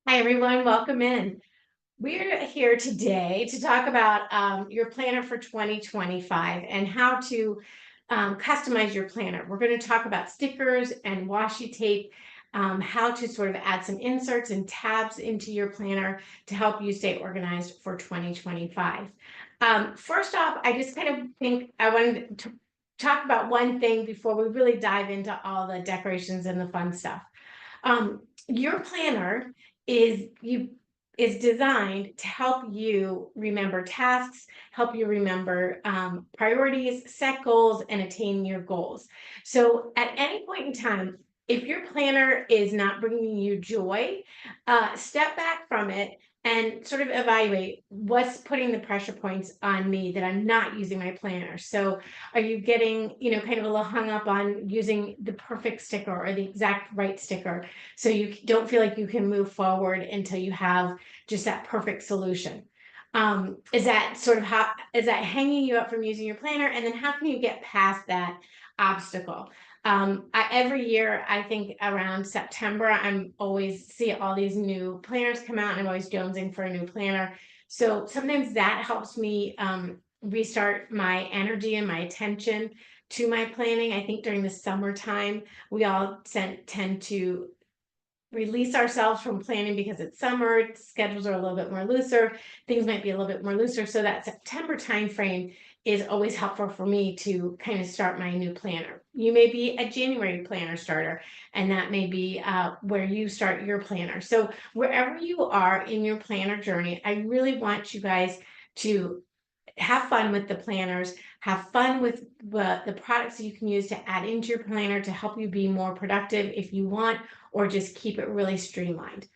Hi, everyone. Welcome in. We're here today to talk about your planner for 2025 and how to customize your planner. We're going to talk about stickers and washi tape, how to sort of add some inserts and tabs into your planner to help you stay organized for 2025. First off, I just kind of think I wanted to talk about one thing before we really dive into all the decorations and the fun stuff. Your planner is designed to help you remember tasks, help you remember priorities, set goals, and attain your goals. So at any point in time, if your planner is not bringing you joy, step back from it and sort of evaluate what's putting the pressure points on me that I'm not using my planner. So are you getting, kind of a little hung up on using the perfect sticker or the exact right sticker? So you don't feel like you can move forward until you have just that perfect solution. Is that sort of how is that hanging you up from using your planner? And then how can you get past that obstacle? Every year, I think around September, I'm always see all these new planners come out, and I'm always jonesing for a new planner. So sometimes that helps me restart my energy and my attention to my planning. I think during the summertime, we all tend to release ourselves from planning because it's summer, schedules are a little bit more looser, things might be a little bit more looser. So that September timeframe is always helpful for me to kind of start my new planner. You may be a January planner starter, and that may be where you start your planner. So wherever you are in your planner journey, I really want you guys to have fun with the planners, have fun with the products that you can use to add into your planner to help you be more productive if you want, or just keep it really streamlined.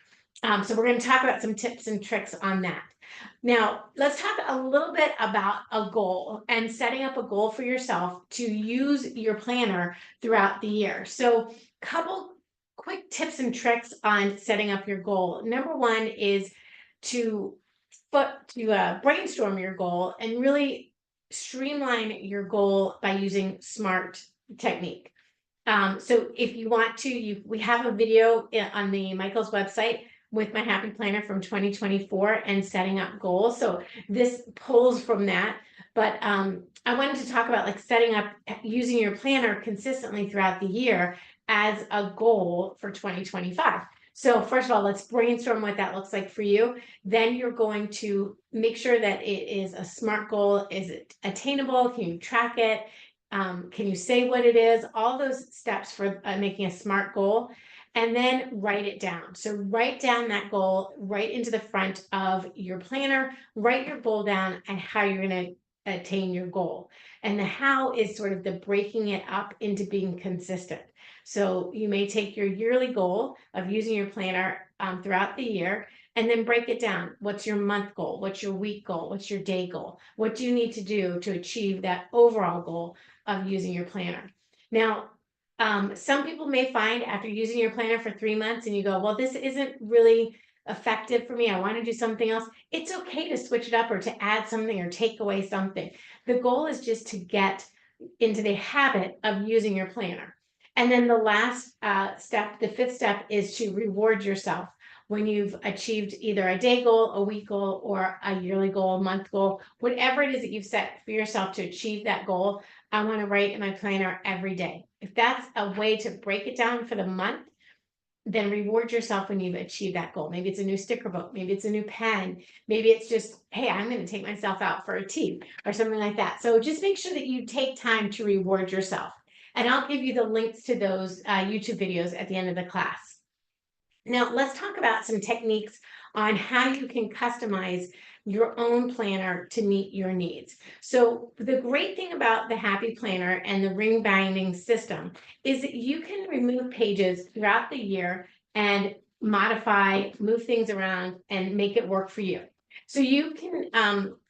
So we're going to talk about some tips and tricks on that. Now, let's talk a little bit about a goal and setting up a goal for yourself to use your planner throughout the year. So, couple quick tips and tricks on setting up your goal. Number one is to brainstorm your goal and really streamline your goal by using SMART technique. So if you want to, we have a video on the Michael's website with my happy planner from 2024 and setting up goals. So this pulls from that. But I wanted to talk about like setting up using your planner consistently throughout the year as a goal for 2025. So first of all, let's brainstorm what that looks like for you. Then you're going to make sure that it is a SMART goal. Is it attainable? Can you track it? Can you say what it is? All those steps for making a SMART goal, and then write it down. So write down that goal right into the front of your planner, write your goal down and how you're going to attain your goal. And the how is sort of the breaking it up into being consistent. So you may take your yearly goal of using your planner throughout the year and then break it down. What's your month goal? What's your week goal? What's your day goal? What do you need to do to achieve that overall goal of using your planner? Now, some people may find after using your planner for 3 months and you go, well, this isn't really effective for me. I want to do something else. It's okay to switch it up or to add something or take away something. The goal is just to get into the habit of using your planner. And then the last step, the fifth step, is to reward yourself when you've achieved either a day goal, a week goal, or a yearly goal, a month goal, whatever it is that you've set for yourself to achieve that goal. I want to write in my planner every day. If that's a way to break it down for the month, then reward yourself when you've achieved that goal. Maybe it's a new sticker book, maybe it's a new pen, maybe it's just, hey, I'm going to take myself out for a tea or something like that. So just make sure that you take time to reward yourself. And I'll give you the links to those YouTube videos at the end of the class. Now, let's talk about some techniques on how you can customize your own planner to meet your needs. So the great thing about the Happy Planner and the ring binding system is that you can remove pages throughout the year and modify, move things around, and make it work for you. So you can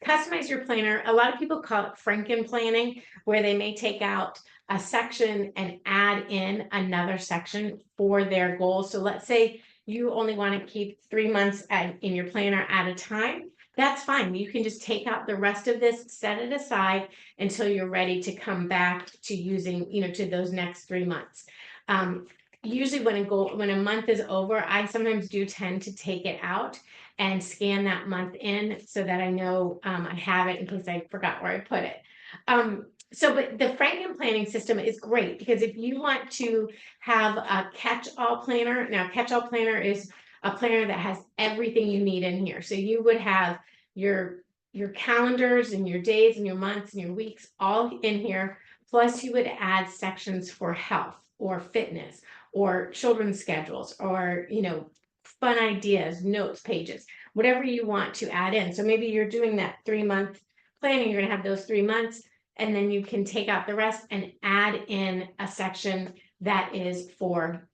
customize your planner. A lot of people call it Franken planning, where they may take out a section and add in another section for their goals. So let's say you only want to keep 3 months in your planner at a time. That's fine. You can just take out the rest of this, set it aside until you're ready to come back to using, to those next 3 months. usually when a month is over, I sometimes do tend to take it out and scan that month in so that I know I have it in case I forgot where I put it. But the Franken planning system is great because if you want to have a catch-all planner, now catch-all planner is a planner that has everything you need in here. So you would have your calendars and your days and your months and your weeks all in here. Plus you would add sections for health or fitness or children's schedules or, fun ideas, notes pages, whatever you want to add in. So maybe you're doing that 3-month planning, you're gonna have those 3 months, and then you can take out the rest and add in a section that is for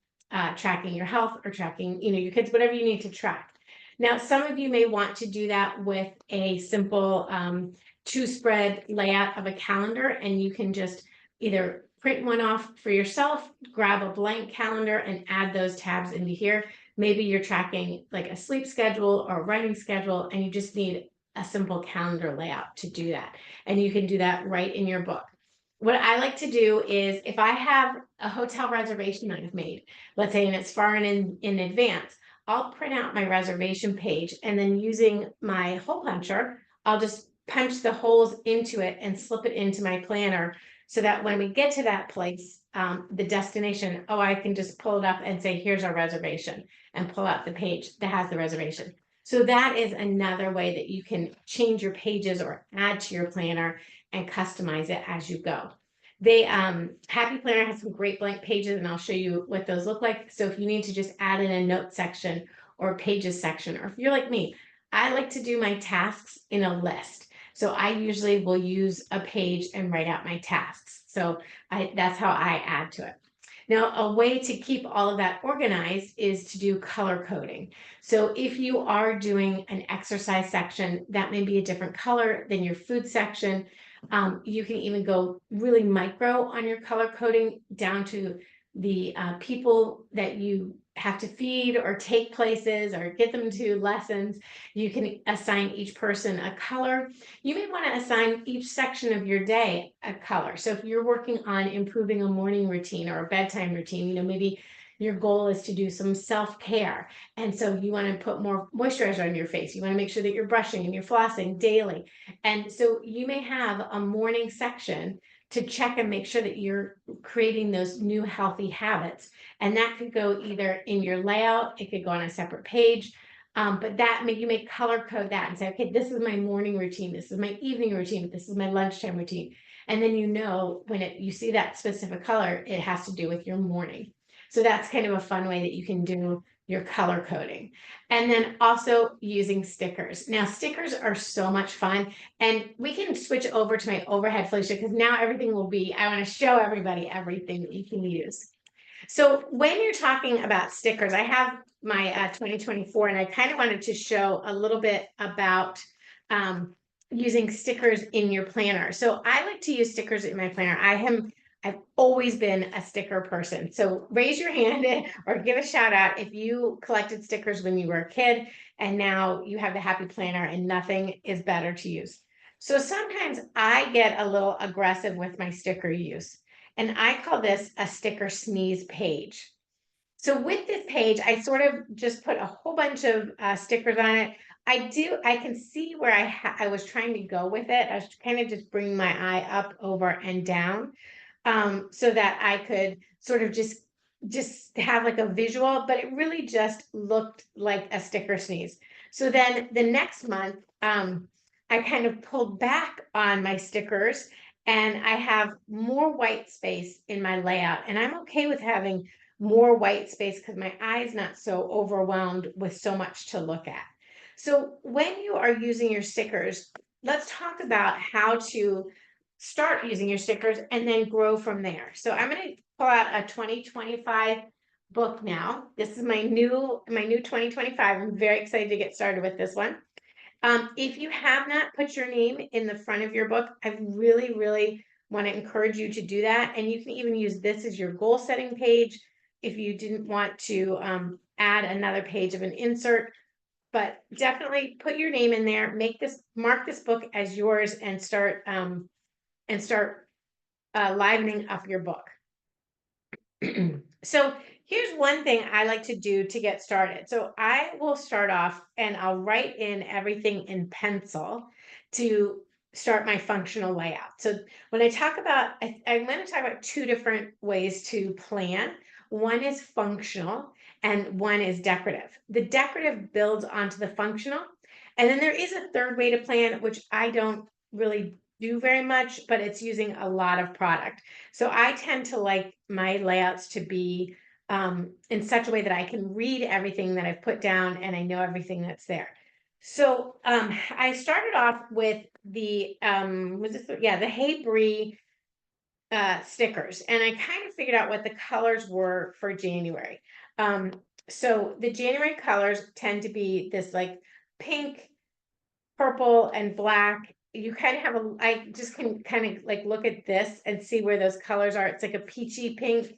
tracking your health or tracking, your kids, whatever you need to track. Now, some of you may want to do that with a simple 2-spread layout of a calendar, and you can just either print one off for yourself, grab a blank calendar and add those tabs into here. Maybe you're tracking like a sleep schedule or writing schedule, and you just need a simple calendar layout to do that. And you can do that right in your book. What I like to do is if I have a hotel reservation I've made, let's say, and it's far in advance, I'll print out my reservation page, and then using my hole puncher, I'll just punch the holes into it and slip it into my planner so that when we get to that place, the destination, I can just pull it up and say, here's our reservation, and pull out the page that has the reservation. So that is another way that you can change your pages or add to your planner and customize it as you go. Happy Planner has some great blank pages, and I'll show you what those look like. So if you need to just add in a note section or a pages section, or if you're like me, I like to do my tasks in a list. So I usually will use a page and write out my tasks. So that's how I add to it. Now, a way to keep all of that organized is to do color coding. So if you are doing an exercise section, that may be a different color than your food section. You can even go really micro on your color coding down to the people that you have to feed or take places or get them to lessons. You can assign each person a color. You may want to assign each section of your day a color. So if you're working on improving a morning routine or a bedtime routine, maybe your goal is to do some self-care. And so you want to put more moisturizer on your face. You want to make sure that you're brushing and you're flossing daily. And so you may have a morning section to check and make sure that you're creating those new healthy habits. And that could go either in your layout, it could go on a separate page. But you may color code that and say, okay, this is my morning routine, this is my evening routine, this is my lunchtime routine. And then when you see that specific color, it has to do with your morning. So that's kind of a fun way that you can do your color coding. And then also using stickers. Now, stickers are so much fun, and we can switch over to my overhead, Felicia, because now everything I want to show everybody everything that you can use. So when you're talking about stickers, I have my 2024, and I kind of wanted to show a little bit about using stickers in your planner. So I like to use stickers in my planner. I've always been a sticker person. So raise your hand or give a shout out if you collected stickers when you were a kid and now you have the Happy Planner and nothing is better to use. So sometimes I get a little aggressive with my sticker use, and I call this a sticker sneeze page. So with this page, I sort of just put a whole bunch of stickers on it. I can see where I was trying to go with it. I was kind of just bringing my eye up, over, and down. So that I could sort of just have like a visual, but it really just looked like a sticker sneeze. So then the next month, I kind of pulled back on my stickers, and I have more white space in my layout, and I'm okay with having more white space because my eye is not so overwhelmed with so much to look at. So when you are using your stickers, let's talk about how to start using your stickers and then grow from there. So I'm going to pull out a 2025 book now. This is my new 2025. I'm very excited to get started with this one. If you have not put your name in the front of your book, I really, really want to encourage you to do that. And you can even use this as your goal setting page if you didn't want to add another page of an insert. But definitely put your name in there. Mark this book as yours and start livening up your book. So Here's one thing I like to do to get started. So I will start off and I'll write in everything in pencil to start my functional layout. So when I talk about, I'm going to talk about two different ways to plan. One is functional and one is decorative. The decorative builds onto the functional. And then there is a third way to plan, which I don't really do very much, but it's using a lot of product. So I tend to like my layouts to be in such a way that I can read everything that I've put down and I know everything that's there. So I started off with the the Hey Bree stickers, and I kind of figured out what the colors were for January. So the January colors tend to be this like pink, purple, and black. You kind of have I just can kind of like look at this and see where those colors are. It's like a peachy pink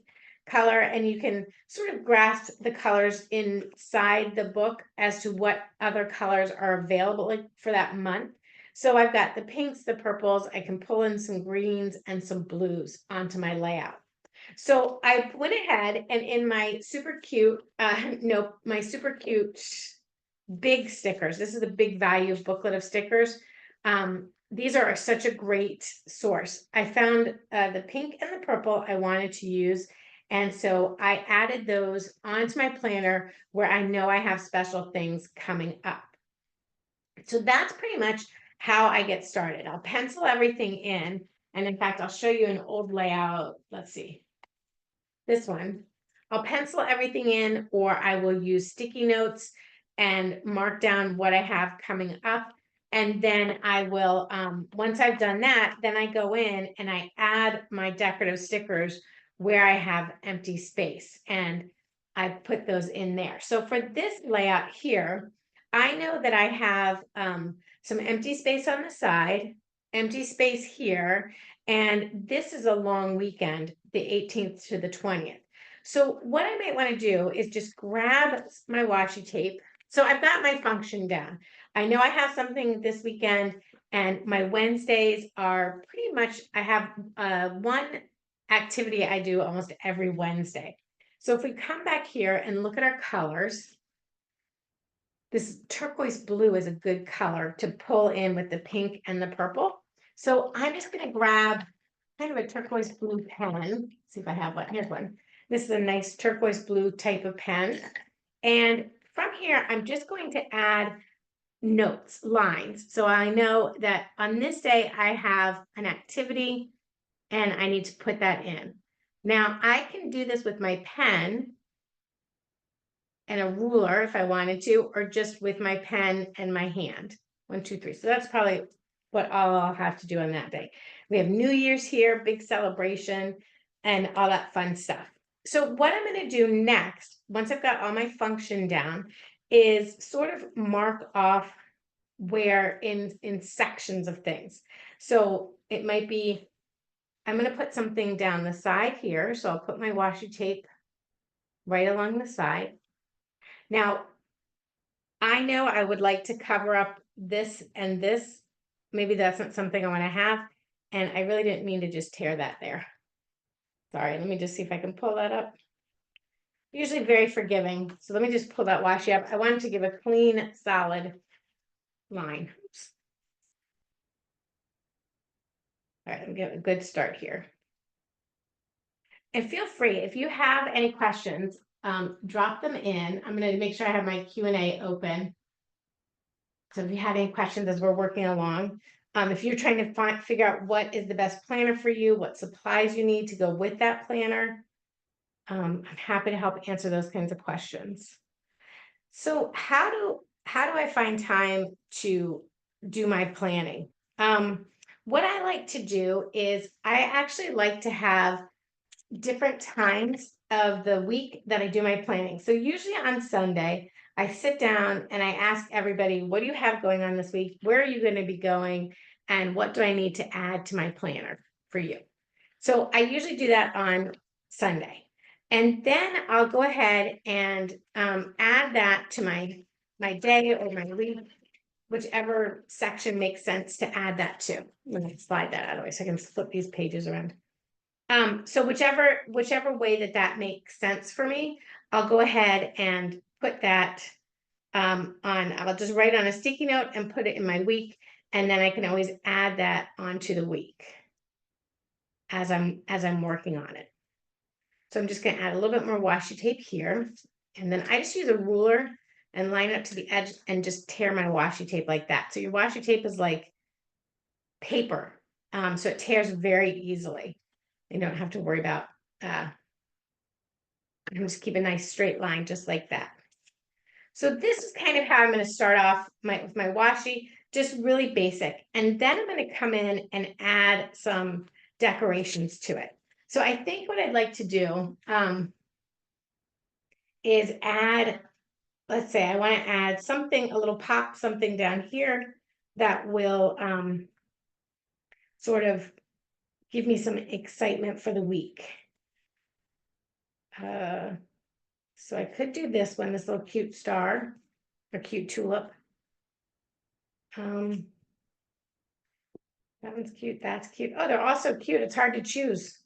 color, and you can sort of grasp the colors inside the book as to what other colors are available like for that month. So I've got the pinks, the purples, I can pull in some greens and some blues onto my layout. So I went ahead and in my super cute, my super cute big stickers. This is the big value booklet of stickers. These are such a great source. I found the pink and the purple I wanted to use. And so I added those onto my planner where I know I have special things coming up. So that's pretty much how I get started. I'll pencil everything in. And in fact, I'll show you an old layout. Let's see. This one. I'll pencil everything in, or I will use sticky notes and mark down what I have coming up. And then I will, once I've done that, then I go in and I add my decorative stickers where I have empty space, and I put those in there. So for this layout here, I know that I have some empty space on the side, empty space here, and this is a long weekend, the 18th to the 20th. So what I might want to do is just grab my washi tape. So I've got my function down. I know I have something this weekend, and my Wednesdays are pretty much, I have one activity I do almost every Wednesday. So if we come back here and look at our colors, this turquoise blue is a good color to pull in with the pink and the purple. So I'm just going to grab kind of a turquoise blue pen. See if I have one. Here's one. This is a nice turquoise blue type of pen. And from here, I'm just going to add notes, lines. So I know that on this day, I have an activity and I need to put that in. Now I can do this with my pen and a ruler if I wanted to, or just with my pen and my hand. 1, 2, 3. So that's probably what I'll have to do on that day. We have New Year's here, big celebration, and all that fun stuff. So what I'm going to do next, once I've got all my function down, is sort of mark off where in sections of things. So it might be, I'm going to put something down the side here. So I'll put my washi tape right along the side. Now, I know I would like to cover up this and this. Maybe that's not something I want to have. And I really didn't mean to just tear that there. Sorry, let me just see if I can pull that up. Usually very forgiving. So let me just pull that washi up. I wanted to give a clean, solid line. Oops. All right, let me get a good start here. And feel free, if you have any questions, drop them in. I'm going to make sure I have my Q&A open. So if you have any questions as we're working along, if you're trying to figure out what is the best planner for you, what supplies you need to go with that planner, I'm happy to help answer those kinds of questions. So how do I find time to do my planning? What I like to do is I actually like to have different times of the week that I do my planning. So usually on Sunday, I sit down and I ask everybody, what do you have going on this week? Where are you going to be going? And what do I need to add to my planner for you? So I usually do that on Sunday. And then I'll go ahead and add that to my day or my week, whichever section makes sense to add that to. Let me slide that out of the way so I can flip these pages around. So whichever way that makes sense for me, I'll go ahead and put that I'll just write on a sticky note and put it in my week, and then I can always add that onto the week as I'm working on it. So I'm just going to add a little bit more washi tape here, and then I just use a ruler and line it up to the edge and just tear my washi tape like that. So your washi tape is like paper, so it tears very easily. You don't have to worry about. Just keep a nice straight line, just like that. So this is kind of how I'm going to start off with my washi, just really basic. And then I'm going to come in and add some decorations to it. So I think what I'd like to do is add, let's say I want to add something, a little pop, something down here that will sort of give me some excitement for the week. So I could do this one, this little cute star, or cute tulip. That one's cute, that's cute. Oh, they're all so cute, it's hard to choose.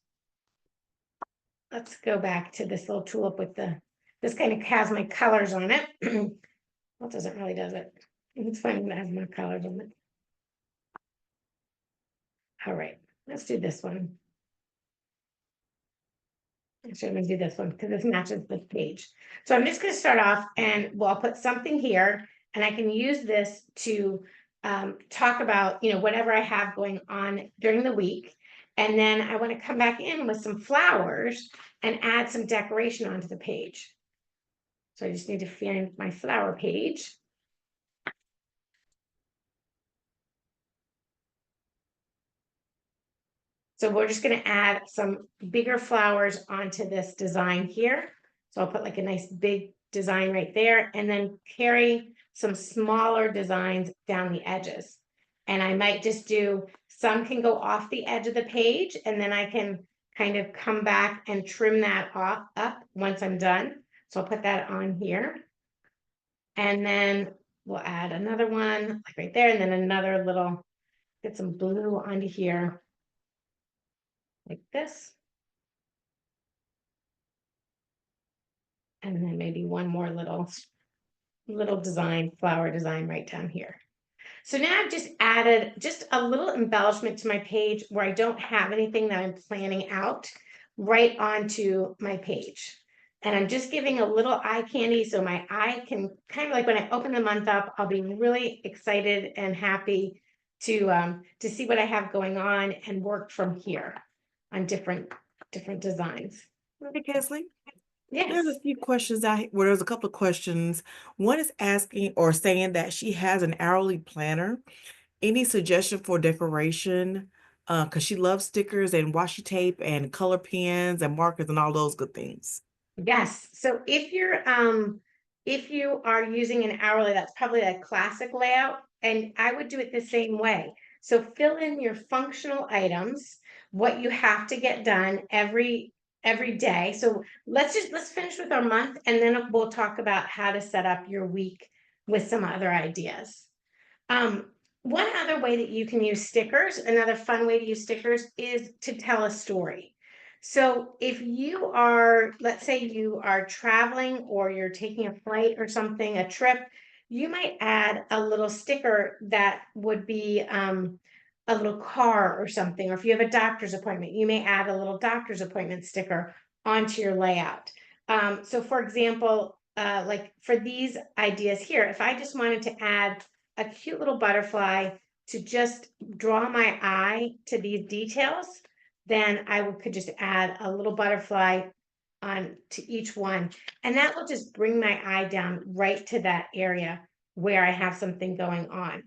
Let's go back to this little tulip with this kind of has my colors on it. Well, it doesn't really, does it? It's funny when it has my colors on it. All right, let's do this one. Actually, I'm gonna do this one because this matches the page. So I'm just gonna start off and I'll put something here, and I can use this to talk about, whatever I have going on during the week. And then I want to come back in with some flowers and add some decoration onto the page. So I just need to find my flower page. So we're just going to add some bigger flowers onto this design here. So I'll put like a nice big design right there, and then carry some smaller designs down the edges. And I might just do, some can go off the edge of the page, and then I can kind of come back and trim that off up once I'm done. So I'll put that on here. And then we'll add another one like right there, and then another little, get some blue onto here like this. And then maybe one more little design, flower design right down here. So now I've just added just a little embellishment to my page where I don't have anything that I'm planning out right onto my page. And I'm just giving a little eye candy so my eye can kind of like when I open the month up, I'll be really excited and happy to see what I have going on and work from here on different designs. Hey, Kesley, there's Yes. a few questions well, there's a couple of questions. One is asking or saying that she has an hourly planner. Any suggestion for decoration? Because she loves stickers and washi tape and color pens and markers and all those good things. Yes. So if you are using an hourly, that's probably a classic layout, and I would do it the same way. So fill in your functional items, what you have to get done every day. So let's finish with our month, and then we'll talk about how to set up your week with some other ideas. Um, One other way that you can use stickers, another fun way to use stickers, is to tell a story. So if you are, let's say you are traveling or you're taking a flight or something, a trip, you might add a little sticker that would be a little car or something. Or if you have a doctor's appointment, you may add a little doctor's appointment sticker onto your layout. So for example, like for these ideas here, if I just wanted to add a cute little butterfly to just draw my eye to these details, then could just add a little butterfly on to each one. And that will just bring my eye down right to that area where I have something going on.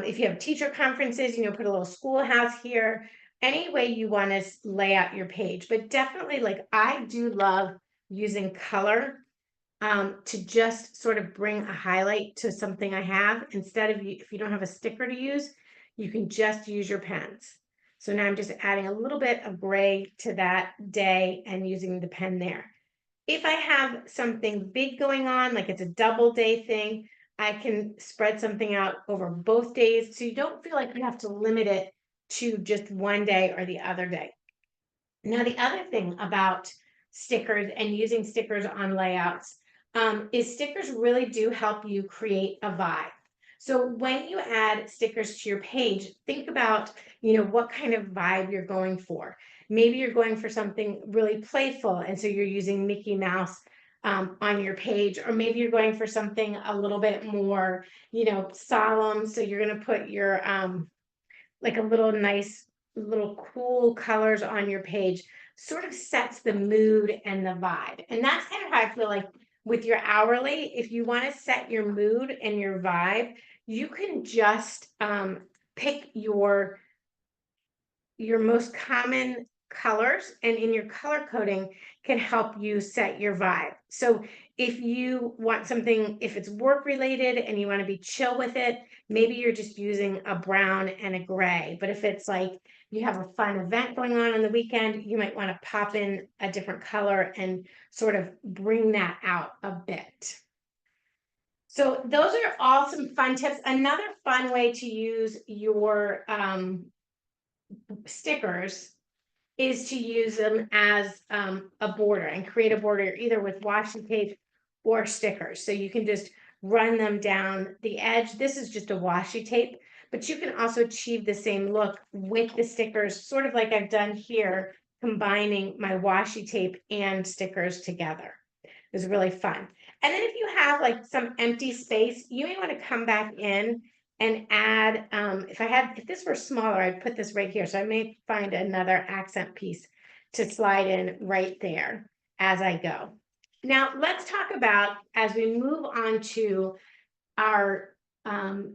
If you have teacher conferences, put a little schoolhouse here, any way you want to lay out your page. But definitely, like, I do love using color to just sort of bring a highlight to something I have. Instead of if you don't have a sticker to use, you can just use your pens. So now I'm just adding a little bit of gray to that day and using the pen there. If I have something big going on, like it's a double day thing, I can spread something out over both days. So you don't feel like you have to limit it to just one day or the other day. Now, the other thing about stickers and using stickers on layouts is stickers really do help you create a vibe. So when you add stickers to your page, think about, what kind of vibe you're going for. Maybe you're going for something really playful, and so you're using Mickey Mouse on your page, or maybe you're going for something a little bit more, solemn. So you're going to put your like a little nice little cool colors on your page, sort of sets the mood and the vibe. And that's kind of how I feel like with your hourly, if you want to set your mood and your vibe, you can just pick your most common colors, and in your color coding can help you set your vibe. So if you want something, if it's work related and you want to be chill with it, maybe you're just using a brown and a gray. But if it's like you have a fun event going on the weekend, you might want to pop in a different color and sort of bring that out a bit. So those are all some fun tips. Another fun way to use your stickers is to use them as a border and create a border either with washi tape or stickers. So you can just run them down the edge. This is just a washi tape, but you can also achieve the same look with the stickers, sort of like I've done here, combining my washi tape and stickers together. It's really fun. And then if you have like some empty space, you may want to come back in and add, if this were smaller, I'd put this right here. So I may find another accent piece to slide in right there as I go. Now let's talk about, as we move on to our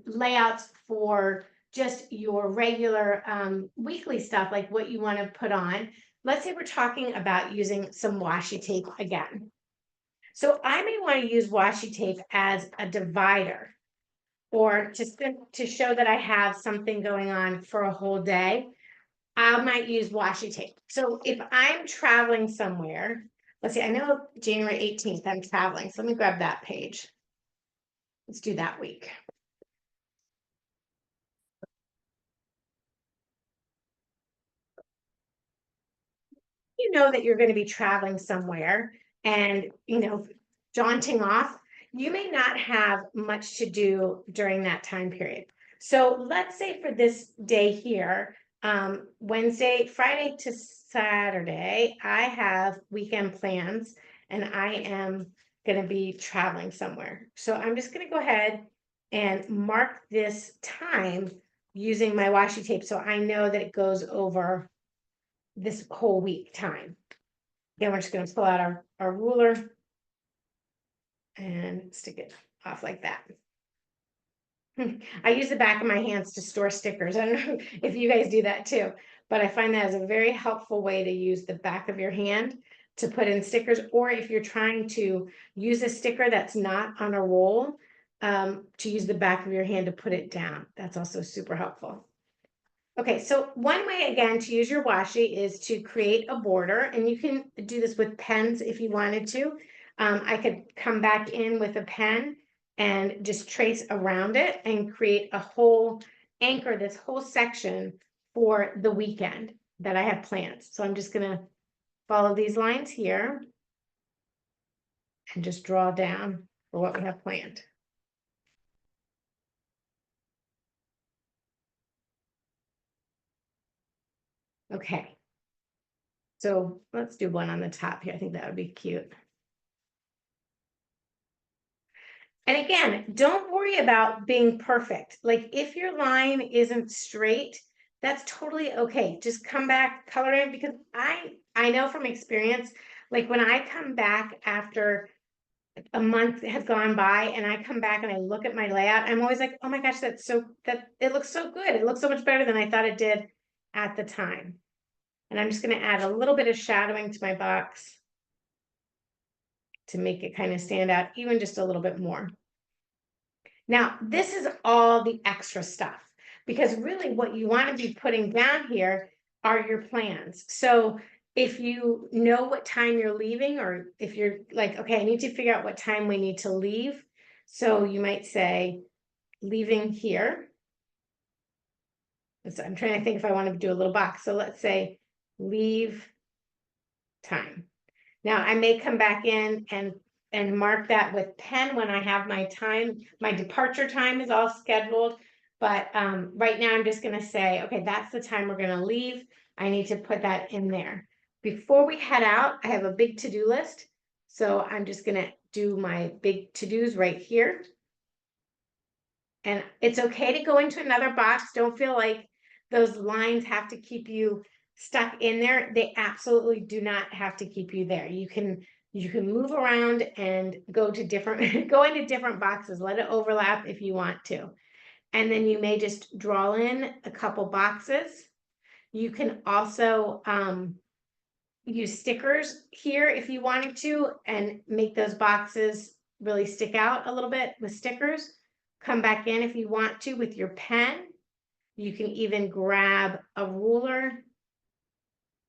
layouts for just your regular weekly stuff, like what you want to put on. Let's say we're talking about using some washi tape again. So I may want to use washi tape as a divider, or just to show that I have something going on for a whole day. I might use washi tape. So if I'm traveling somewhere, let's see, I know January 18th, I'm traveling. So let me grab that page. Let's do that week. You know that you're going to be traveling somewhere and, jaunting off, you may not have much to do during that time period. So let's say for this day here, Friday to Saturday, I have weekend plans and I am going to be traveling somewhere. So I'm just going to go ahead and mark this time using my washi tape so I know that it goes over this whole week time. Then we're just going to pull out our ruler and stick it off like that. I use the back of my hands to store stickers. I don't know if you guys do that too, but I find that is a very helpful way to use the back of your hand to put in stickers, or if you're trying to use a sticker that's not on a roll, to use the back of your hand to put it down. That's also super helpful. Okay, so one way again to use your washi is to create a border, and you can do this with pens if you wanted to. I could come back in with a pen and just trace around it and create a whole anchor, this whole section for the weekend that I have planned. So I'm just gonna follow these lines here and just draw down for what we have planned. Okay, so let's do one on the top here. I think that would be cute. And again, don't worry about being perfect. Like if your line isn't straight, that's totally okay. Just come back, color it, because I know from experience, like when I come back after a month has gone by and I come back and I look at my layout, I'm always like, oh my gosh, that it looks so good. It looks so much better than I thought it did at the time. And I'm just going to add a little bit of shadowing to my box to make it kind of stand out even just a little bit more. Now, this is all the extra stuff, because really what you want to be putting down here are your plans. So if you know what time you're leaving, or if you're like, okay, I need to figure out what time we need to leave. So you might say, leaving here. So I'm trying to think if I want to do a little box. So let's say leave time. Now I may come back in and mark that with pen when I have my time, my departure time is all scheduled. But right now I'm just gonna say, okay, that's the time we're gonna leave. I need to put that in there. Before we head out, I have a big to-do list. So I'm just gonna do my big to-dos right here. And it's okay to go into another box. Don't feel like those lines have to keep you stuck in there. They absolutely do not have to keep you there. You can move around and go to different go into different boxes. Let it overlap if you want to. And then you may just draw in a couple boxes. You can also use stickers here if you wanted to and make those boxes really stick out a little bit with stickers. Come back in if you want to with your pen. You can even grab a ruler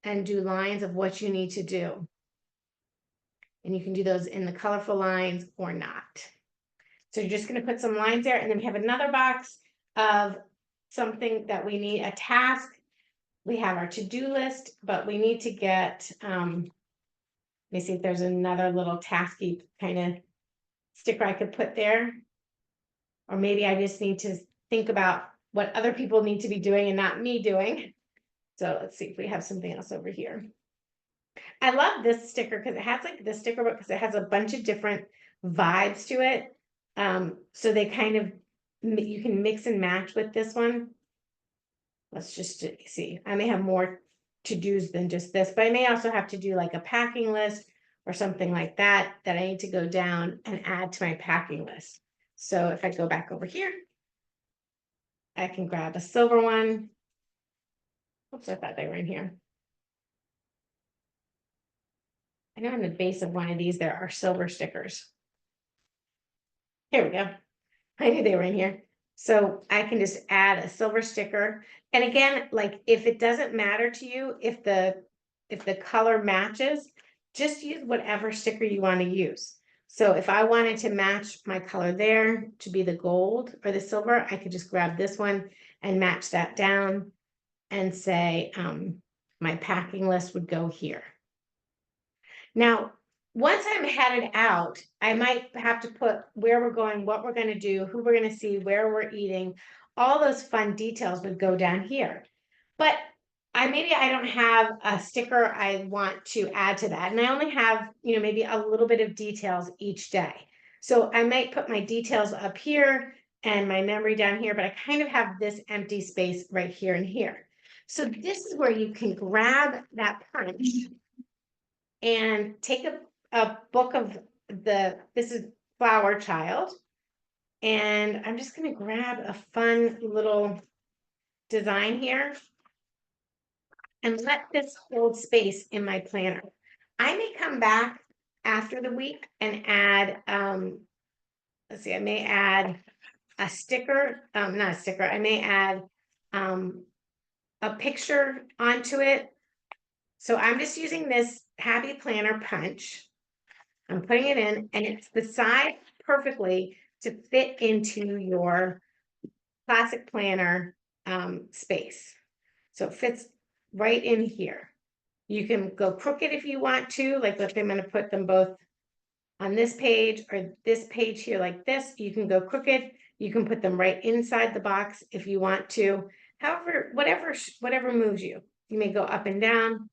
and do lines of what you need to do. And you can do those in the colorful lines or not. So you're just going to put some lines there, and then we have another box of something that we need, a task. We have our to-do list, but we need to get, let me see if there's another little tasky kind of sticker I could put there. Or maybe I just need to think about what other people need to be doing and not me doing. So let's see if we have something else over here. I love this sticker because it has like this sticker book because it has a bunch of different vibes to it. So they kind of, you can mix and match with this one. Let's just see. I may have more to-dos than just this, but I may also have to do like a packing list or something like that I need to go down and add to my packing list. So if I go back over here, I can grab a silver one. Oops, I thought they were in here. I know on the base of one of these, there are silver stickers. Here we go. I knew they were in here. So I can just add a silver sticker. And again, like if it doesn't matter to you, if the color matches, just use whatever sticker you want to use. So if I wanted to match my color there to be the gold or the silver, I could just grab this one and match that down and say my packing list would go here. Now, once I'm headed out, I might have to put where we're going, what we're going to do, who we're going to see, where we're eating. All those fun details would go down here. But maybe I don't have a sticker I want to add to that. And I only have, maybe a little bit of details each day. So I might put my details up here and my memory down here, but I kind of have this empty space right here and here. So this is where you can grab that punch and take a book of this is Flower Child. And I'm just going to grab a fun little design here and let this hold space in my planner. I may come back after the week and add, let's see, I may add a sticker, not a sticker, I may add a picture onto it. So I'm just using this Happy Planner punch. I'm putting it in and it's beside perfectly to fit into your classic planner space. So it fits right in here. You can go crooked if you want to, like let's say I'm going to put them both on this page or this page here like this. You can go crooked. You can put them right inside the box if you want to. However, whatever moves you. You may go up and down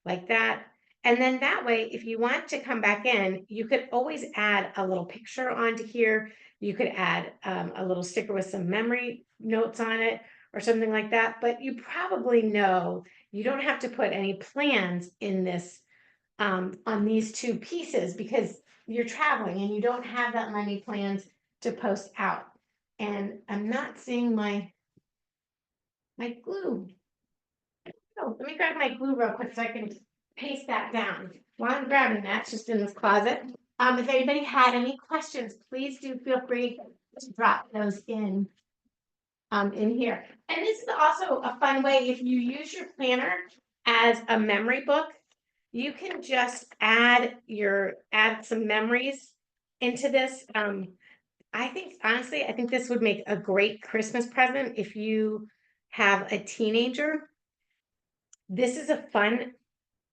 like that. And then that way, if you want to come back in, you could always add a little picture onto here. You could add a little sticker with some memory notes on it or something like that. But you probably know you don't have to put any plans in this on these two pieces because you're traveling and you don't have that many plans to post out. And I'm not seeing my glue. Oh, let me grab my glue real quick so I can paste that down. While I'm grabbing that, it's just in this closet. If anybody had any questions, please do feel free to drop those in here. And this is also a fun way if you use your planner as a memory book, you can just add some memories into this. I think honestly, I think this would make a great Christmas present if you have a teenager. This is a fun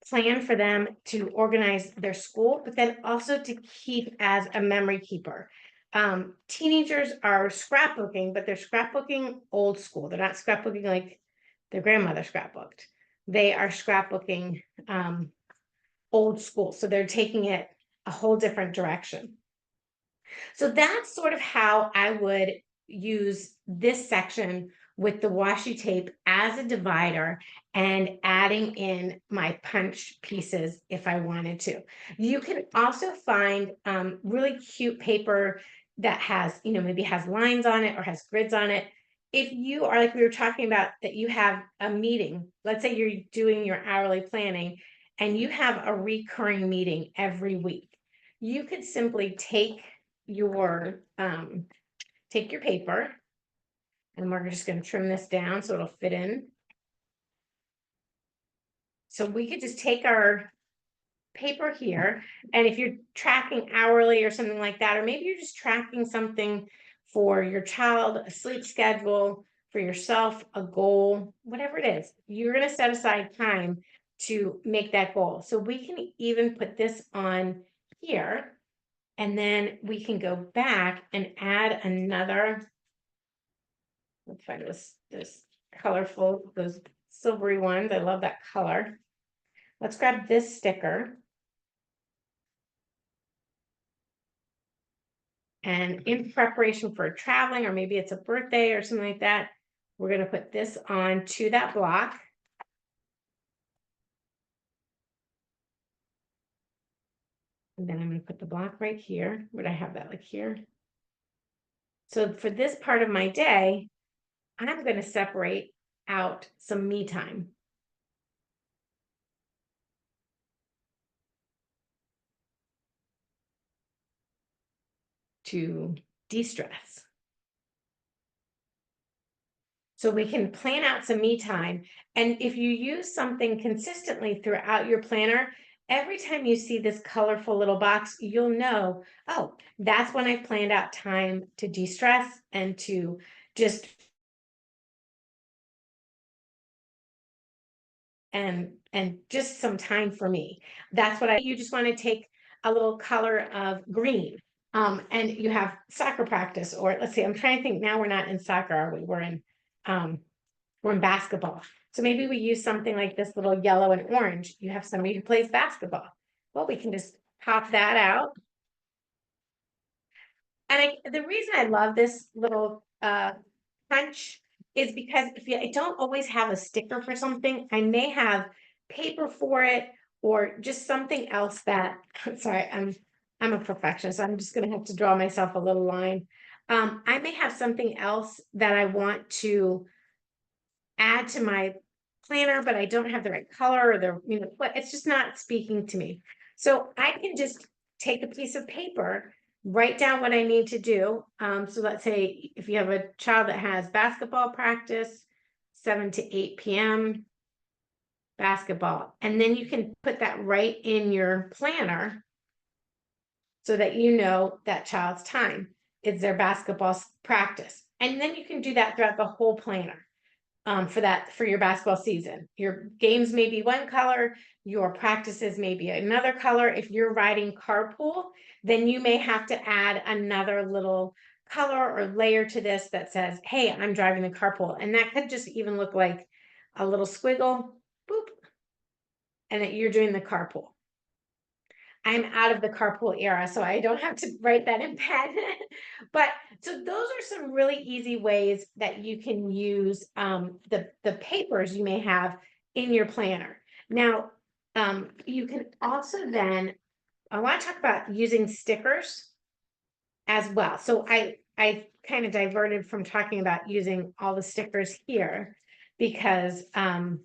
plan for them to organize their school, but then also to keep as a memory keeper. Teenagers are scrapbooking, but they're scrapbooking old school. They're not scrapbooking like their grandmother scrapbooked. They are scrapbooking old school. So they're taking it a whole different direction. So that's sort of how I would use this section with the washi tape as a divider and adding in my punch pieces if I wanted to. You can also find really cute paper that has, maybe has lines on it or has grids on it. If you are like we were talking about, that you have a meeting, let's say you're doing your hourly planning and you have a recurring meeting every week, you could simply take your paper, and we're just going to trim this down so it'll fit in. So we could just take our paper here, and if you're tracking hourly or something like that, or maybe you're just tracking something for your child, a sleep schedule, for yourself, a goal, whatever it is, you're going to set aside time to make that goal. So we can even put this on here, and then we can go back and add another. Let's find this colorful, those silvery ones. I love that color. Let's grab this sticker. And in preparation for traveling, or maybe it's a birthday or something like that, we're going to put this on to that block. And then I'm going to put the block right here. Would I have that like here? So for this part of my day, I'm going to separate out some me time. To de-stress. So we can plan out some me time. And if you use something consistently throughout your planner, every time you see this colorful little box, you'll know, oh, that's when I've planned out time to de-stress and to just and just some time for me. That's what you just want to take a little color of green. And you have soccer practice, or let's see, I'm trying to think now, we're not in soccer, are we? We're in basketball. So maybe we use something like this little yellow and orange. You have somebody who plays basketball. Well, we can just pop that out. And the reason I love this little punch is because if I don't always have a sticker for something, I may have paper for it, or just something else that, sorry, I'm a perfectionist, so I'm just gonna have to draw myself a little line. I may have something else that I want to add to my planner, but I don't have the right color, or but it's just not speaking to me. So I can just take a piece of paper, write down what I need to do. So let's say if you have a child that has basketball practice, 7 to 8 p.m. basketball, and then you can put that right in your planner so that you know that child's time is their basketball practice. And then you can do that throughout the whole planner. For your basketball season. Your games may be one color, your practices may be another color. If you're riding carpool, then you may have to add another little color or layer to this that says, hey, I'm driving the carpool. And that could just even look like a little squiggle, boop, and that you're doing the carpool. I'm out of the carpool era, so I don't have to write that in pen. But so those are some really easy ways that you can use the papers you may have in your planner. Now, you can also then, I want to talk about using stickers as well. So I kind of diverted from talking about using all the stickers here because I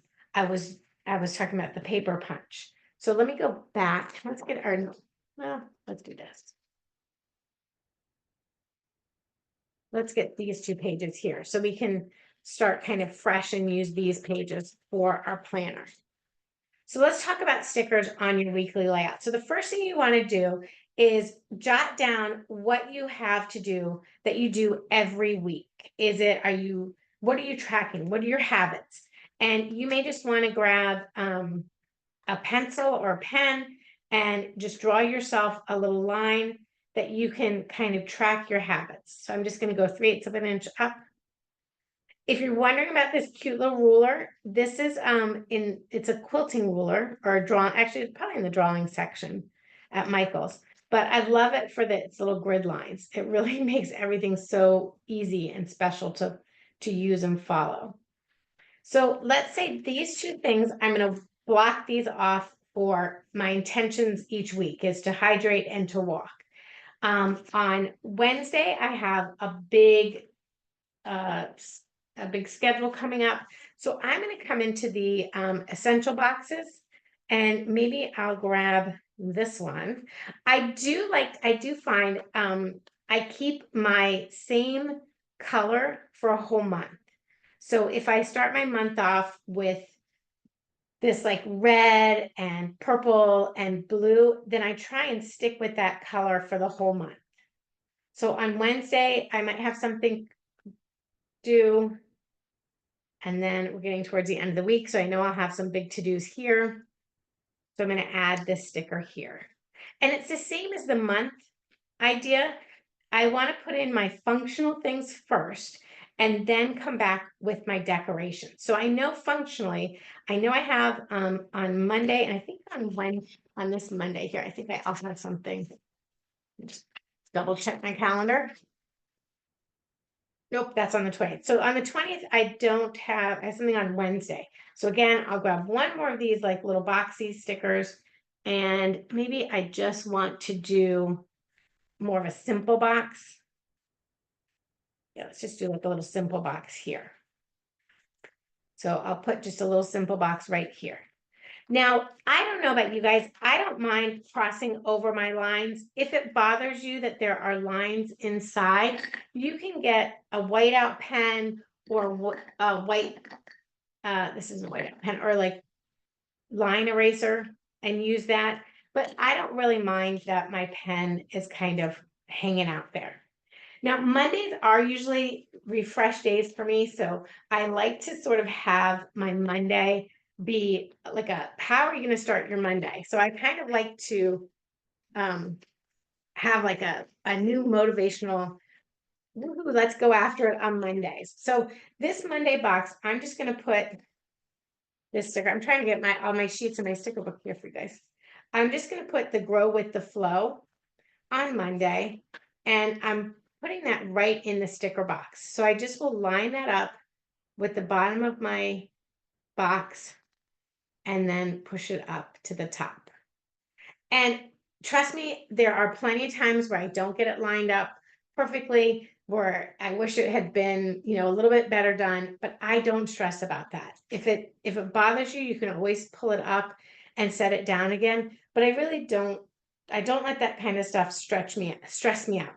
was talking about the paper punch. So let me go back. Let's get our, well, let's do this. Let's get these 2 pages here so we can start kind of fresh and use these pages for our planner. So let's talk about stickers on your weekly layout. So the first thing you want to do is jot down what you have to do that you do every week. What are you tracking? What are your habits? And you may just want to grab a pencil or a pen and just draw yourself a little line that you can kind of track your habits. So I'm just going to go 3/8 of an inch up. If you're wondering about this cute little ruler, this is it's a quilting ruler or a drawing, actually it's probably in the drawing section at Michael's. But I love it for its little grid lines. It really makes everything so easy and special to use and follow. So let's say these two things, I'm going to block these off for my intentions each week is to hydrate and to walk. On Wednesday, I have uh, a big schedule coming up. So I'm going to come into the essential boxes and maybe I'll grab this one. I do find I keep my same color for a whole month. So if I start my month off with this like red and purple and blue, then I try and stick with that color for the whole month. So on Wednesday, I might have something due, and then we're getting towards the end of the week. So I know I'll have some big to-dos here. So I'm going to add this sticker here. And it's the same as the month idea. I want to put in my functional things first and then come back with my decorations. So I know functionally, I know I have on Monday, and I think on this Monday here, I think I also have something. Just double check my calendar. Nope, that's on the 20th. So on the 20th, I have something on Wednesday. So again, I'll grab one more of these like little boxy stickers, and maybe I just want to do more of a simple box. Yeah, let's just do like a little simple box here. So I'll put just a little simple box right here. Now, I don't know about you guys. I don't mind crossing over my lines. If it bothers you that there are lines inside, you can get a whiteout pen or a white, this isn't a whiteout pen, or like line eraser and use that. But I don't really mind that my pen is kind of hanging out there. Now, Mondays are usually refresh days for me, so I like to sort of have my Monday be like how are you going to start your Monday? So I kind of like to have like a new motivational, "Woohoo, let's go after it on Mondays." So this Monday box, I'm just going to put this sticker. I'm trying to get all my sheets in my sticker book here for you guys. I'm just going to put the Grow with the Flow on Monday, and I'm putting that right in the sticker box. So I just will line that up with the bottom of my box and then push it up to the top. And trust me, there are plenty of times where I don't get it lined up perfectly, where I wish it had been, a little bit better done, but I don't stress about that. If it bothers you, you can always pull it up and set it down again. But I really don't let that kind of stuff stress me out.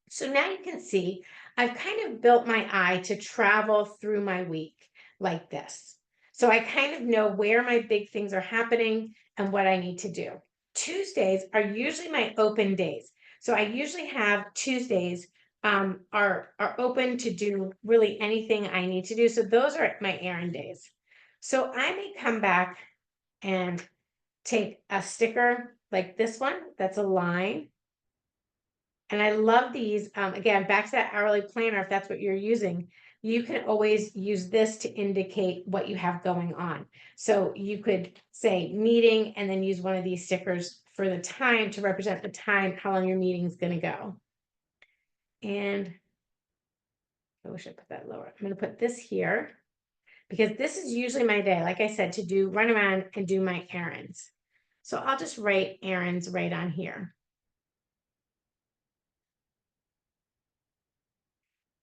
So now you can see I've kind of built my eye to travel through my week like this. So I kind of know where my big things are happening and what I need to do. Tuesdays are usually my open days. So I usually have Tuesdays are open to do really anything I need to do. So those are my errand days. So I may come back and take a sticker like this one that's a line. And I love these. Again, back to that hourly planner, if that's what you're using, you can always use this to indicate what you have going on. So you could say meeting and then use one of these stickers for the time to represent the time, how long your meeting is going to go. And I wish I put that lower. I'm going to put this here because this is usually my day, like I said, to run around and do my errands. So I'll just write errands right on here.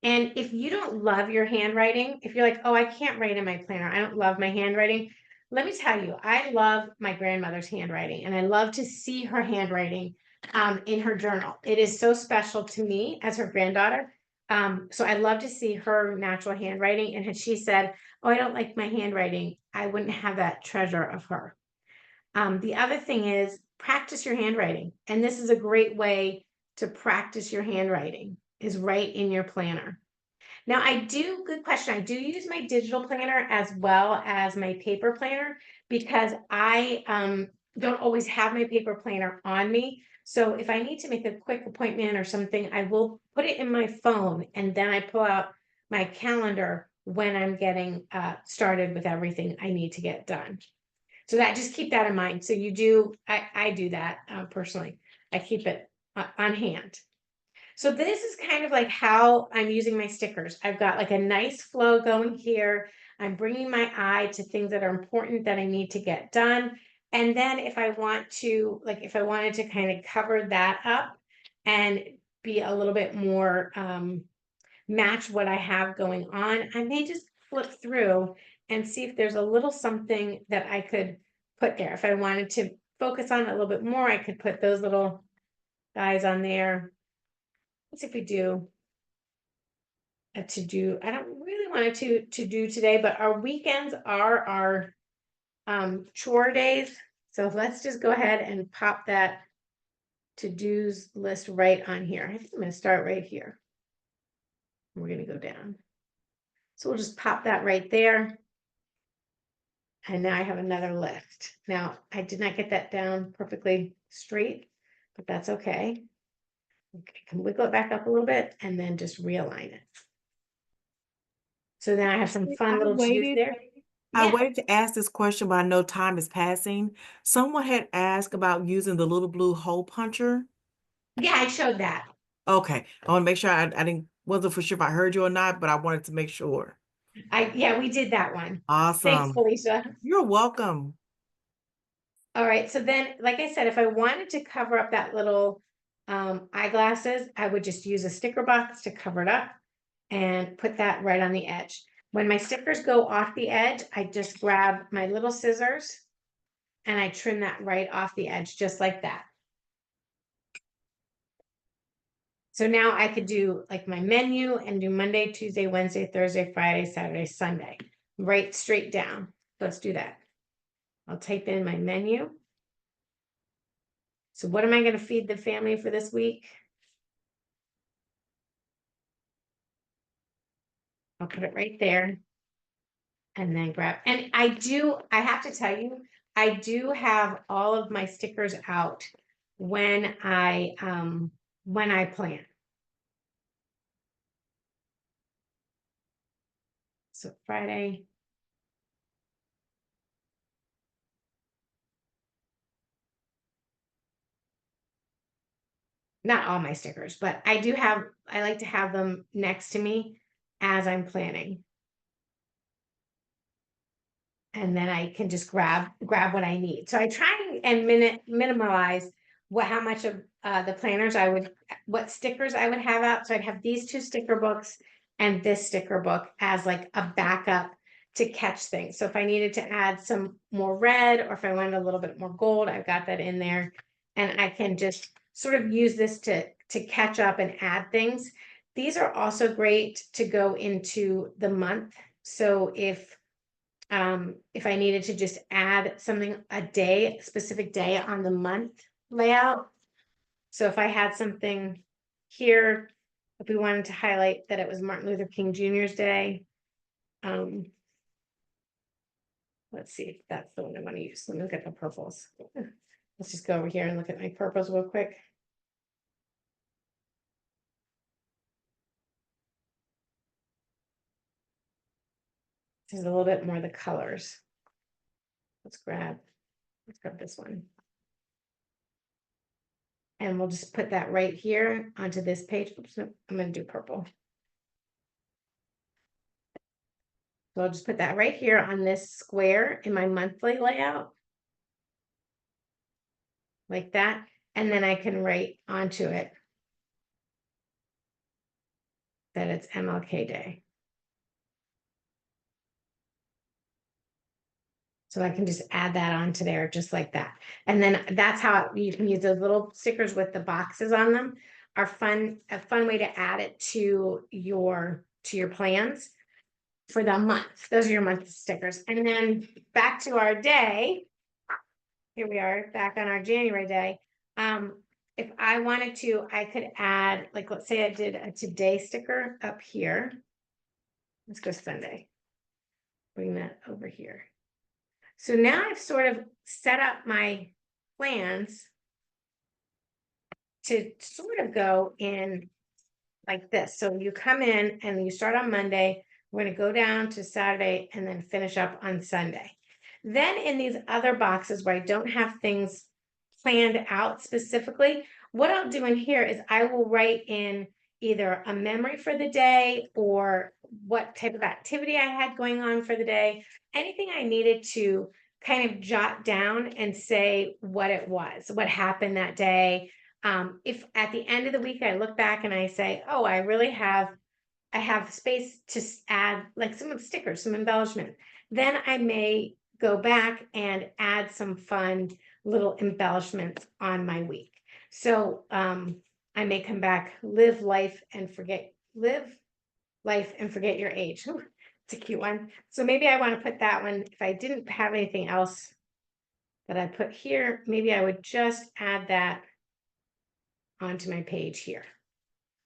And if you don't love your handwriting, if you're like, oh, I can't write in my planner, I don't love my handwriting. Let me tell you, I love my grandmother's handwriting and I love to see her handwriting in her journal. It is so special to me as her granddaughter. So I love to see her natural handwriting. And had she said, oh, I don't like my handwriting, I wouldn't have that treasure of her. The other thing is practice your handwriting. And this is a great way to practice your handwriting is right in your planner. Now good question. I do use my digital planner as well as my paper planner because I don't always have my paper planner on me. So if I need to make a quick appointment or something, I will put it in my phone and then I pull out my calendar when I'm getting started with everything I need to get done. So that just keep that in mind. So I do that personally. I keep it on hand. So this is kind of like how I'm using my stickers. I've got like a nice flow going here. I'm bringing my eye to things that are important that I need to get done. And then if I want to, like if I wanted to kind of cover that up and be a little bit more match what I have going on, I may just flip through and see if there's a little something that I could put there. If I wanted to focus on it a little bit more, I could put those little guys on there. Let's see if we do a to-do. I don't really want to do today, but our weekends are our chore days. So let's just go ahead and pop that to-dos list right on here. I think I'm going to start right here. We're going to go down. So we'll just pop that right there. And now I have another list. Now, I did not get that down perfectly straight, but that's okay. I can wiggle it back up a little bit and then just realign it. So then I have some fun I little to-dos waited there. I Yeah, waited to ask this question, but I know time is passing. Someone had asked about using the little blue hole puncher. yeah, I showed that. Okay, I want to make sure I didn't wasn't for sure if I heard you or not, but I wanted to make sure. Yeah, we did that one. Thanks, Awesome. Felicia. You're welcome. All right, so then, like I said, if I wanted to cover up that little eyeglasses, I would just use a sticker box to cover it up and put that right on the edge. When my stickers go off the edge, I just grab my little scissors and I trim that right off the edge, just like that. So now I could do like my menu and do Monday, Tuesday, Wednesday, Thursday, Friday, Saturday, Sunday, right straight down. Let's do that. I'll type in my menu. So what am I going to feed the family for this week? I'll put it right there and then grab. And I have to tell you, I do have all of my stickers out when I plan. So Friday. Not all my stickers, but I like to have them next to me as I'm planning. And then I can just grab what I need. So I try and minimize how much of the planners what stickers I would have out. So I'd have these two sticker books and this sticker book as like a backup to catch things. So if I needed to add some more red or if I wanted a little bit more gold, I've got that in there. And I can just sort of use this to catch up and add things. These are also great to go into the month. So if I needed to just add something specific day on the month layout. So if I had something here, if we wanted to highlight that it was Martin Luther King Jr.'s day, let's see if that's the one I want to use. Let me look at the purples. Let's just go over here and look at my purples real quick. This is a little bit more the colors. Let's grab this one. And we'll just put that right here onto this page. Oops, no, I'm going to do purple. So I'll just put that right here on this square in my monthly layout. Like that. And then I can write onto it that it's MLK Day. So I can just add that onto there just like that. And then that's how you can use those little stickers with the boxes on them are a fun way to add it to your plans for the month. Those are your month stickers. And then back to our day. Here we are back on our January day. If I wanted to, I could add, like, let's say I did a today sticker up here. Let's go Sunday. Bring that over here. So now I've sort of set up my plans to sort of go in like this. So you come in and you start on Monday, we're going to go down to Saturday and then finish up on Sunday. Then in these other boxes where I don't have things planned out specifically, what I'll do in here is I will write in either a memory for the day or what type of activity I had going on for the day, anything I needed to kind of jot down and say what it was, what happened that day. If at the end of the week I look back and I say, oh, I have space to add like some stickers, some embellishment, then I may go back and add some fun little embellishments on my week. So I may come back, live life and forget your age. It's a cute one. So maybe I want to put that one. If I didn't have anything else that I put here, maybe I would just add that onto my page here.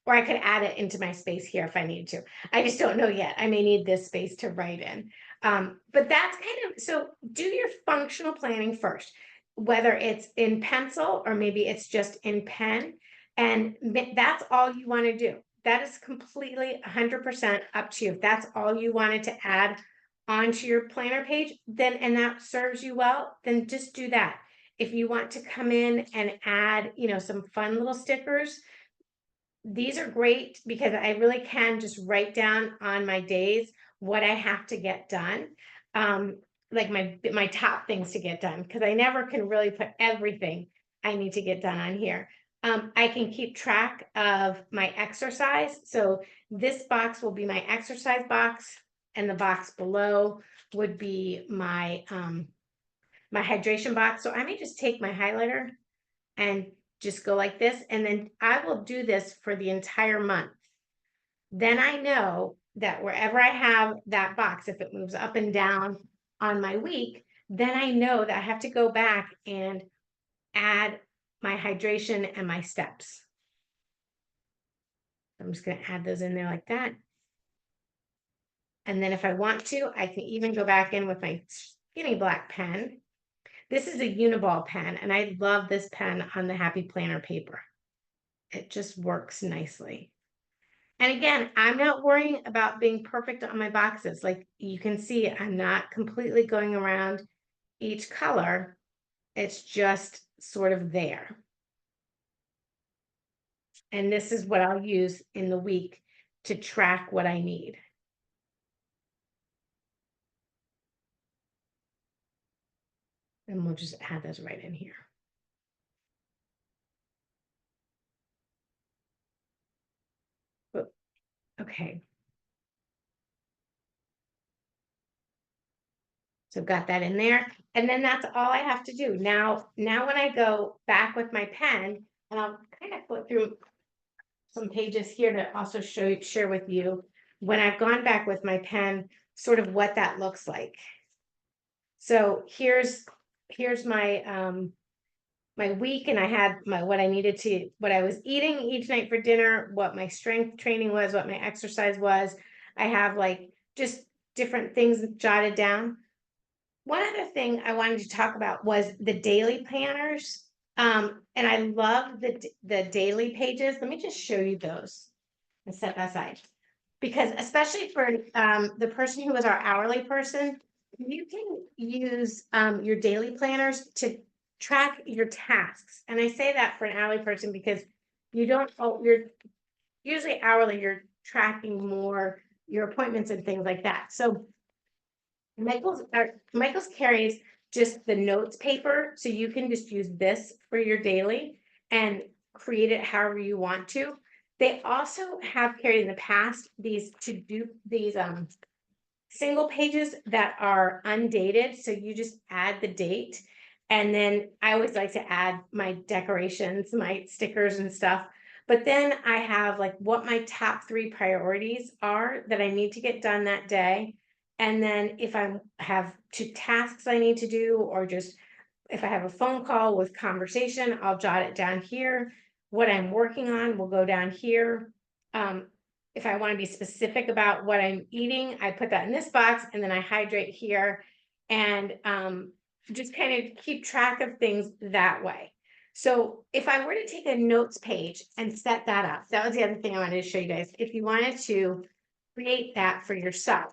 Or I could add it into my space here if I need to. I just don't know yet. I may need this space to write in. But that's kind of, so do your functional planning first, whether it's in pencil or maybe it's just in pen. And that's all you want to do. That is completely 100% up to you. If that's all you wanted to add onto your planner page, then, and that serves you well, then just do that. If you want to come in and add, some fun little stickers, these are great because I really can just write down on my days what I have to get done. Like my top things to get done, because I never can really put everything I need to get done on here. I can keep track of my exercise. So this box will be my exercise box, and the box below would be my my hydration box. So I may just take my highlighter and just go like this, and then I will do this for the entire month. Then I know that wherever I have that box, if it moves up and down on my week, then I know that I have to go back and add my hydration and my steps. I'm just going to add those in there like that. And then if I want to, I can even go back in with my skinny black pen. This is a Uniball pen, and I love this pen on the Happy Planner paper. It just works nicely. And again, I'm not worrying about being perfect on my boxes. Like you can see, I'm not completely going around each color. It's just sort of there. And this is what I'll use in the week to track what I need. And we'll just add those right in here. Okay. So I've got that in there. And then that's all I have to do. Now when I go back with my pen, and I'll kind of flip through some pages here to also share with you when I've gone back with my pen, sort of what that looks like. So here's my my week, and I had what I was eating each night for dinner, what my strength training was, what my exercise was. I have like just different things jotted down. One other thing I wanted to talk about was the daily planners. And I love the daily pages. Let me just show you those and set that aside. Because especially for the person who is our hourly person, you can use your daily planners to track your tasks. And I say that for an hourly person because you're usually hourly, you're tracking more your appointments and things like that. So Michael's carries just the notes paper, so you can just use this for your daily and create it however you want to. They also have carried in the past these single pages that are undated, so you just add the date. And then I always like to add my decorations, my stickers and stuff. But then I have like what my top 3 priorities are that I need to get done that day. And then if I have 2 tasks I need to do, or just if I have a phone call with conversation, I'll jot it down here. What I'm working on will go down here. If I want to be specific about what I'm eating, I put that in this box and then I hydrate here and just kind of keep track of things that way. So if I were to take a notes page and set that up, that was the other thing I wanted to show you guys. If you wanted to create that for yourself,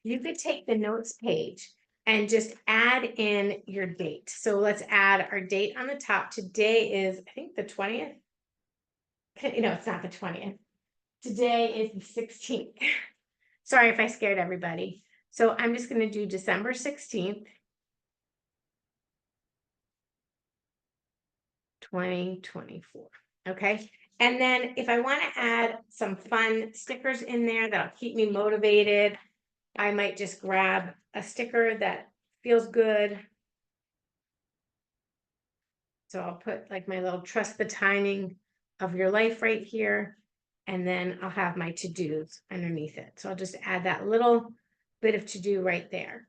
you could take the notes page and just add in your date. So let's add our date on the top. Today is, I think, the 20th. No, it's not the 20th. Today is the 16th. Sorry if I scared everybody. So I'm just going to do December 16th, 2024. Okay. And then if I want to add some fun stickers in there that'll keep me motivated, I might just grab a sticker that feels good. So I'll put like my little trust the timing of your life right here. And then I'll have my to-dos underneath it. So I'll just add that little bit of to-do right there.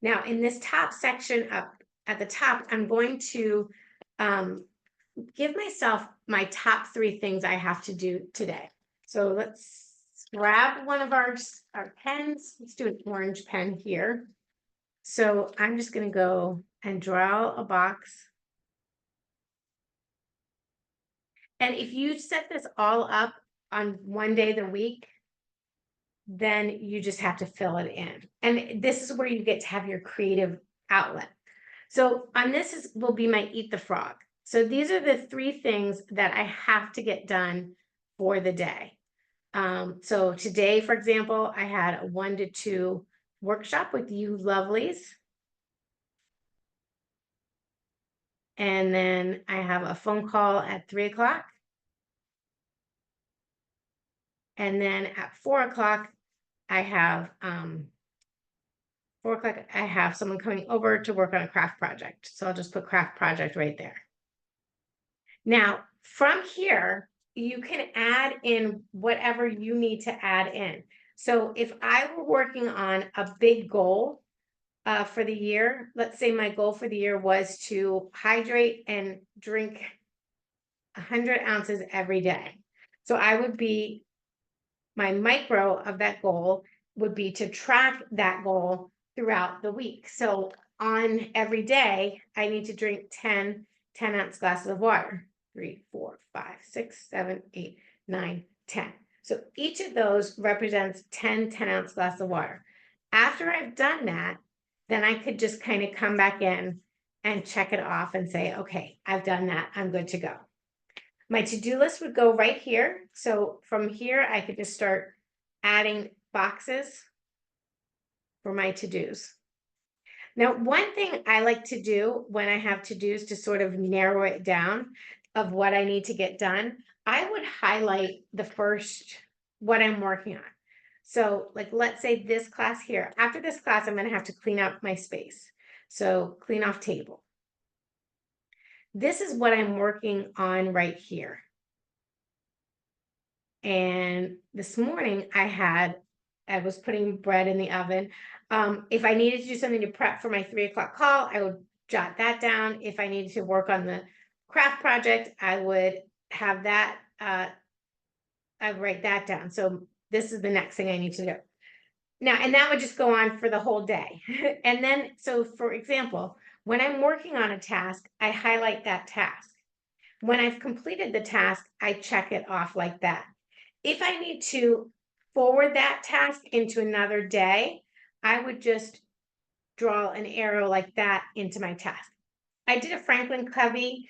Now in this top section up at the top, I'm going to give myself my top 3 things I have to do today. So let's grab one of our pens. Let's do an orange pen here. So I'm just going to go and draw a box. And if you set this all up on one day of the week, then you just have to fill it in. And this is where you get to have your creative outlet. So on this will be my Eat the Frog. So these are the 3 things that I have to get done for the day. So today, for example, I had a 1 to 2 workshop with you lovelies. And then I have a phone call at 3 o'clock. And then at 4 o'clock, I have 4 o'clock, I have someone coming over to work on a craft project. So I'll just put craft project right there. Now, from here, you can add in whatever you need to add in. So if I were working on a big goal for the year, let's say my goal for the year was to hydrate and drink 100 ounces every day. So I would be, my micro of that goal would be to track that goal throughout the week. So on every day, I need to drink 10 10-ounce glasses of water. 3, 4, 5, 6, 7, 8, 9, 10. So each of those represents 10 10-ounce glasses of water. After I've done that, then I could just kind of come back in and check it off and say, okay, I've done that. I'm good to go. My to-do list would go right here. So from here, I could just start adding boxes for my to-dos. Now, one thing I like to do when I have to-dos to sort of narrow it down of what I need to get done, I would highlight the first, what I'm working on. So like, let's say this class here, after this class, I'm going to have to clean up my space. So clean off table. This is what I'm working on right here. And this morning I was putting bread in the oven. If I needed to do something to prep for my 3 o'clock call, I would jot that down. If I needed to work on the craft project, I would have that, I'd write that down. So this is the next thing I need to do. Now, and that would just go on for the whole day. And then, so for example, when I'm working on a task, I highlight that task. When I've completed the task, I check it off like that. If I need to forward that task into another day, I would just draw an arrow like that into my task. I did a Franklin Covey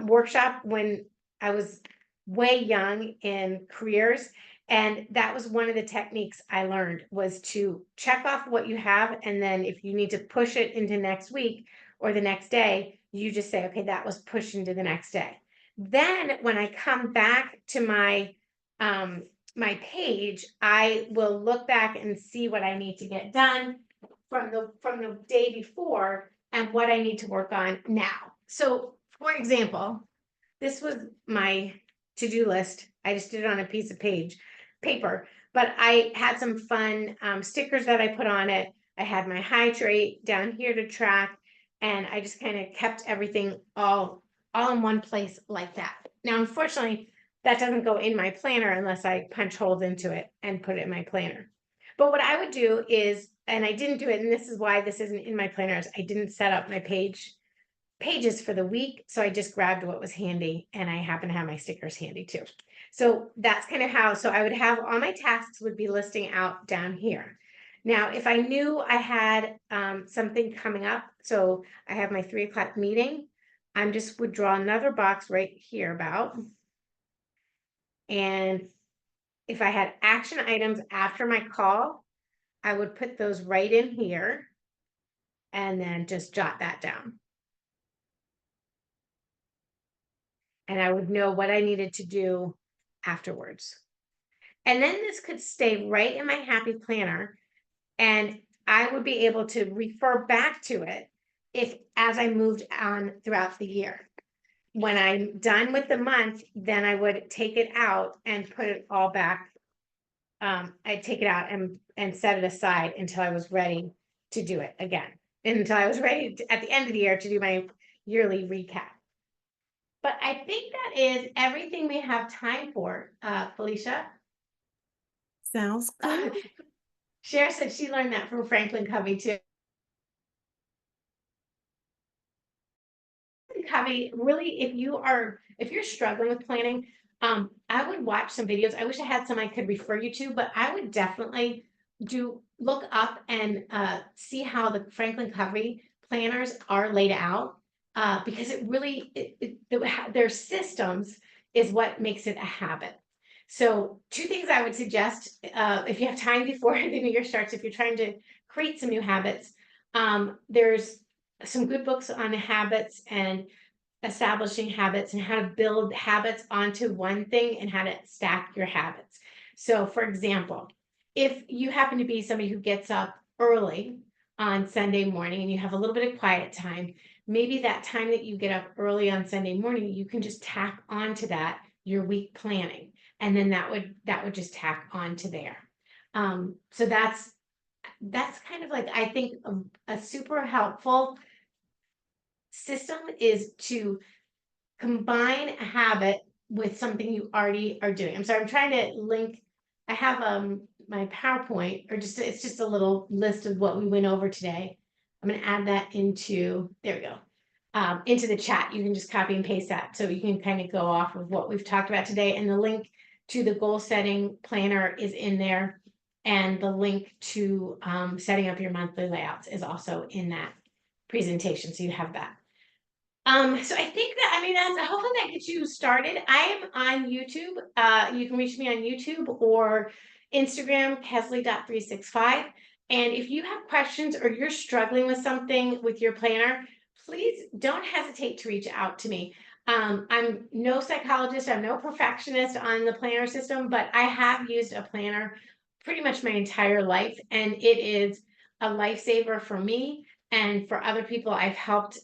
workshop when I was way young in careers. And that was one of the techniques I learned, was to check off what you have. And then if you need to push it into next week or the next day, you just say, okay, that was pushed into the next day. Then when I come back to my my page, I will look back and see what I need to get done from the day before and what I need to work on now. So for example, this was my to-do list. I just did it on a piece of paper, but I had some fun stickers that I put on it. I had my hydrate down here to track, and I just kind of kept everything all in one place like that. Now, unfortunately, that doesn't go in my planner unless I punch holes into it and put it in my planner. But what I would do is, and I didn't do it, and this is why this isn't in my planners, I didn't set up my pages for the week. So I just grabbed what was handy, and I happen to have my stickers handy too. So that's kind of how, so I would have all my tasks would be listing out down here. Now, if I knew I had something coming up, so I have my 3 o'clock meeting, I just would draw another box right here about. And if I had action items after my call, I would put those right in here and then just jot that down. And I would know what I needed to do afterwards. And then this could stay right in my happy planner, and I would be able to refer back to it if as I moved on throughout the year. When I'm done with the month, then I would take it out and put it all back. I'd take it out and set it aside until I was ready to do it again. Until I was ready at the end of the year to do my yearly recap. But I think that is everything we have time for, Felicia. Sounds good. Cher said she learned that from Franklin Covey too. Covey, really, if you're struggling with planning, I would watch some videos. I wish I had some I could refer you to, but I would definitely look up and see how the Franklin Covey planners are laid out, because it really their systems is what makes it a habit. So 2 things I would suggest, if you have time before the new year starts, if you're trying to create some new habits, there's some good books on habits and establishing habits and how to build habits onto one thing and how to stack your habits. So, for example, if you happen to be somebody who gets up early on Sunday morning and you have a little bit of quiet time, maybe that time that you get up early on Sunday morning, you can just tack onto that your week planning, and then that would just tack onto there. So that's kind of like, I think, a super helpful system is to combine a habit with something you already are doing. I'm sorry, I'm trying to link. I have my PowerPoint, or it's just a little list of what we went over today. I'm going to add that into, there we go, into the chat. You can just copy and paste that, so you can kind of go off of what we've talked about today. And the link to the goal setting planner is in there, and the link to setting up your monthly layouts is also in that presentation, so you have that. So I think that, I mean, hopefully that gets you started. I am on YouTube. You can reach me on YouTube or Instagram, Kesley.365. And if you have questions or you're struggling with something with your planner, please don't hesitate to reach out to me. I'm no psychologist, I'm no perfectionist on the planner system, but I have used a planner pretty much my entire life, and it is a lifesaver for me. And for other people, I've helped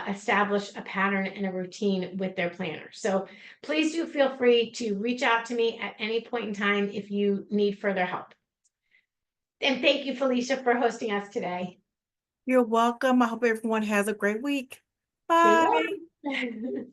establish a pattern and a routine with their planner. So please do feel free to reach out to me at any point in time if you need further help. And thank you, Felicia, for hosting us today. You're welcome. I hope everyone has a great week. Stay Bye. warm.